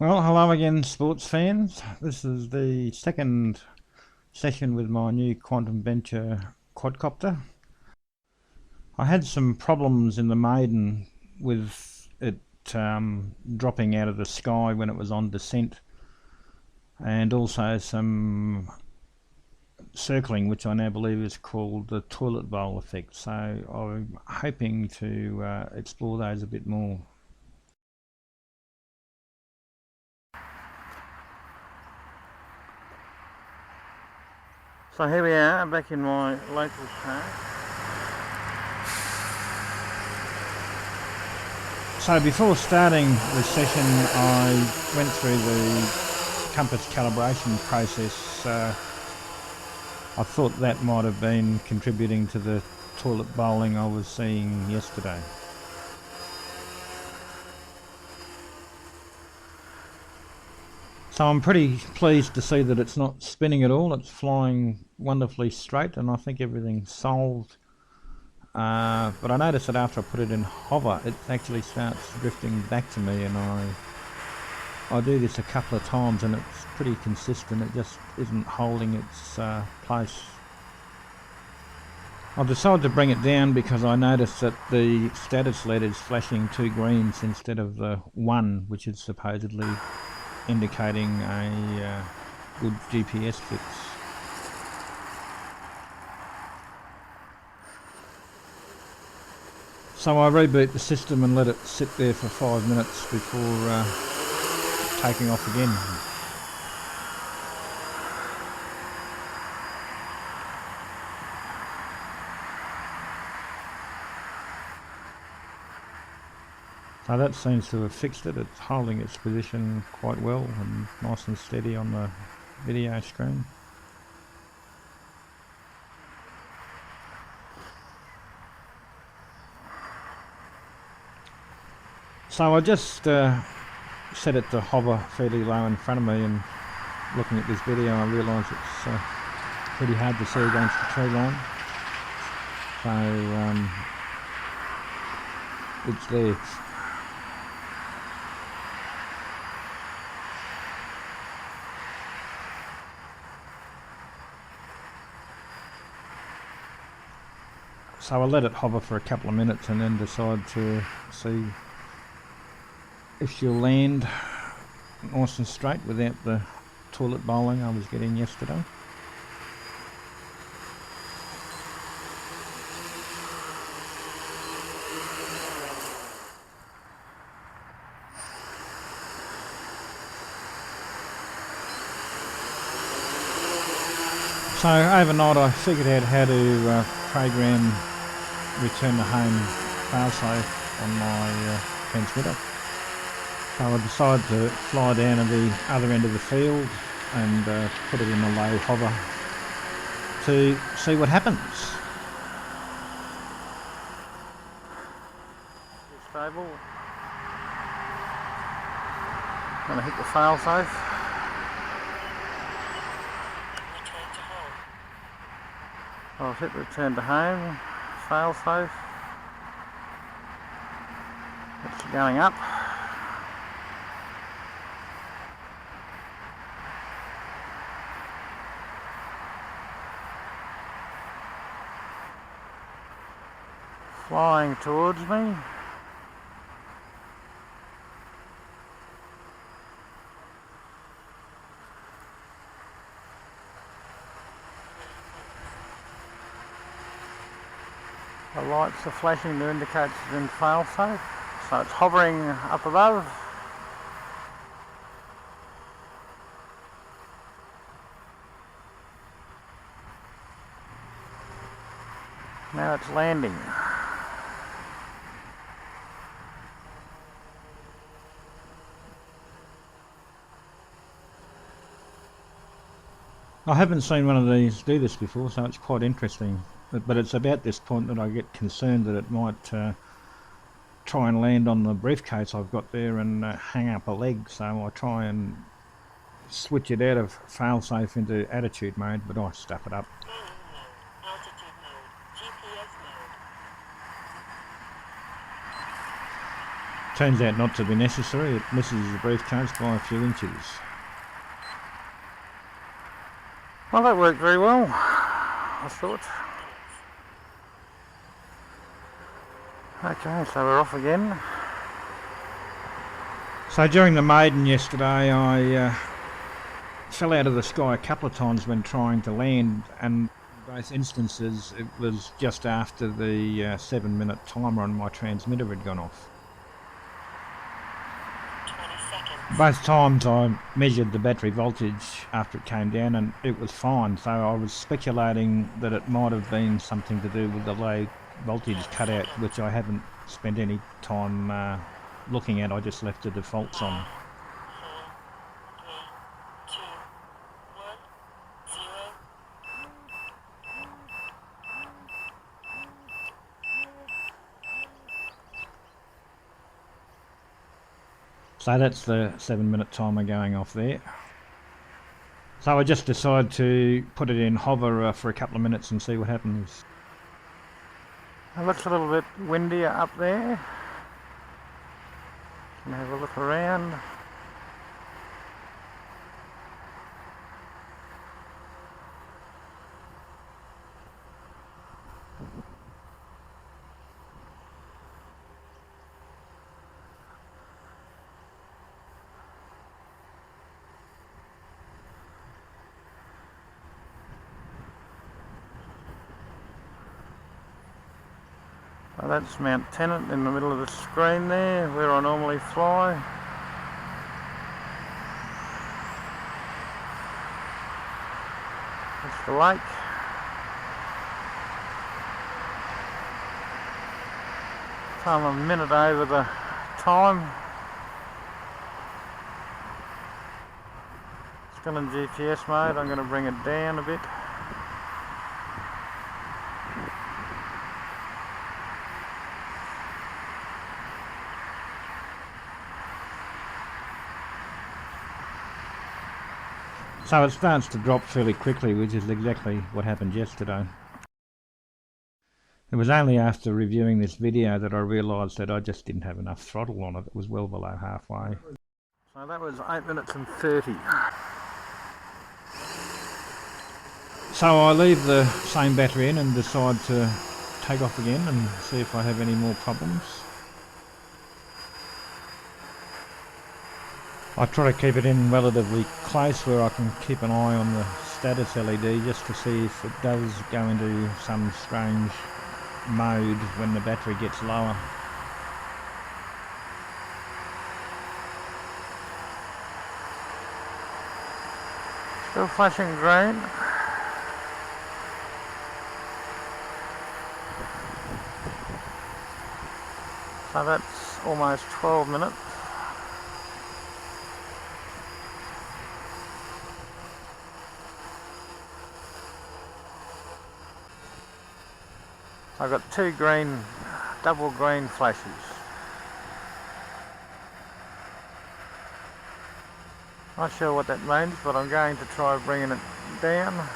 Well, hello again, sports fans. This is the second session with my new Quantum Venture quadcopter. I had some problems in the maiden with it dropping out of the sky when it was on descent, and also some circling, which I now believe is called the toilet bowl effect. So I'm hoping to explore those a bit more. So here we are back in my local park. So before starting the session, I went through the compass calibration process. I thought that might have been contributing to the toilet bowling I was seeing yesterday. So I'm pretty pleased to see that it's not spinning at all. It's flying wonderfully straight, and I think everything's solved. But I noticed that after I put it in hover, it actually starts drifting back to me, and I do this a couple of times and it's pretty consistent. It just isn't holding its place. I've decided to bring it down because I noticed that the status LED is flashing 2 greens instead of the 1, which is supposedly indicating a good GPS fix. So I reboot the system and let it sit there for 5 minutes before taking off again. So that seems to have fixed it. It's holding its position quite well and nice and steady on the video screen. So I just set it to hover fairly low in front of me, and looking at this video I realise it's pretty hard to see against the tree line. So it's there. So I let it hover for a couple of minutes and then decide to see if she'll land nice and straight without the toilet bowling I was getting yesterday. So overnight I figured out how to program return to home failsafe on my transmitter. So I decided to fly down to the other end of the field and put it in a low hover to see what happens. Stable. I'm going to hit the failsafe. I'll hit return to home, failsafe. It's going up. Flying towards me. The lights are flashing to indicate it's in failsafe, so it's hovering up above. Now it's landing. I haven't seen one of these do this before, so it's quite interesting. But it's about this point that I get concerned that it might try and land on the briefcase I've got there and hang up a leg. So I try and switch it out of failsafe into attitude mode, but I stuff it up. Altitude mode, GPS mode. Turns out not to be necessary. It misses the briefcase by a few inches. Well, that worked very well, I thought. Okay, so we're off again. So during the maiden yesterday, I fell out of the sky a couple of times when trying to land, and in both instances it was just after the 7-minute timer on my transmitter had gone off. 20 seconds. Both times I measured the battery voltage after it came down and it was fine, so I was speculating that it might have been something to do with the low voltage cutout, which I haven't spent any time looking at. I just left the defaults on. 4, 3, 2, 1, 0. So that's the 7-minute timer going off there. So I just decided to put it in hover for a couple of minutes and see what happens. It looks a little bit windier up there. Can have a look around. Well, that's Mount Tennant in the middle of the screen there, where I normally fly. That's the lake. So I'm a minute over the time. Still in GPS mode, I'm going to bring it down a bit. So it starts to drop fairly quickly, which is exactly what happened yesterday. It was only after reviewing this video that I realised that I just didn't have enough throttle on it. It was well below halfway. So that was 8 minutes and 30. So I leave the same battery in and decide to take off again and see if I have any more problems. I try to keep it in relatively close where I can keep an eye on the status LED just to see if it does go into some strange mode when the battery gets lower. Still flashing green. So that's almost 12 minutes. I've got two green, double green flashes. Not sure what that means, but I'm going to try bringing it down.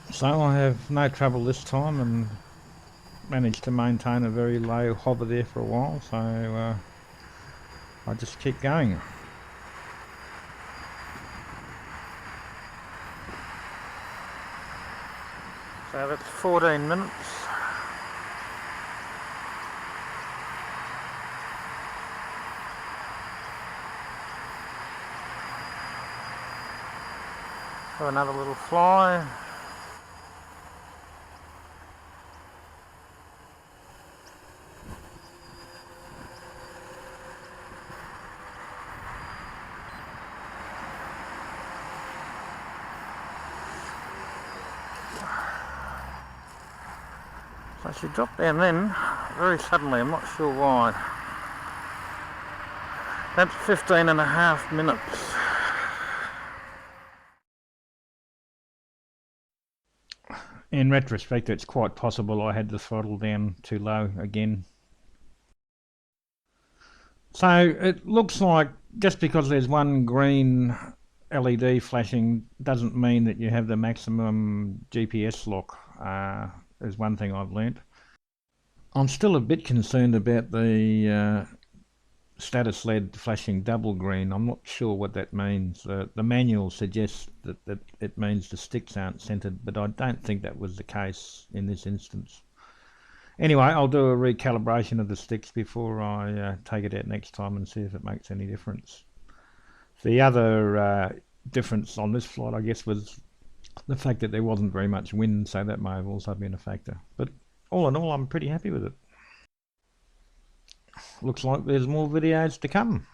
So I have no trouble this time and managed to maintain a very low hover there for a while, so I just keep going. So that's 14 minutes. So another little fly. So she dropped down then, very suddenly, I'm not sure why. That's 15 and a half minutes. In retrospect, it's quite possible I had the throttle down too low again. So it looks like just because there's one green LED flashing doesn't mean that you have the maximum GPS lock, is one thing I've learnt. I'm still a bit concerned about the status LED flashing double green. I'm not sure what that means. The manual suggests that it means the sticks aren't centered, but I don't think that was the case in this instance. Anyway, I'll do a recalibration of the sticks before I take it out next time and see if it makes any difference. The other difference on this flight, I guess, was the fact that there wasn't very much wind, so that may have also been a factor. But all in all, I'm pretty happy with it. Looks like there's more videos to come.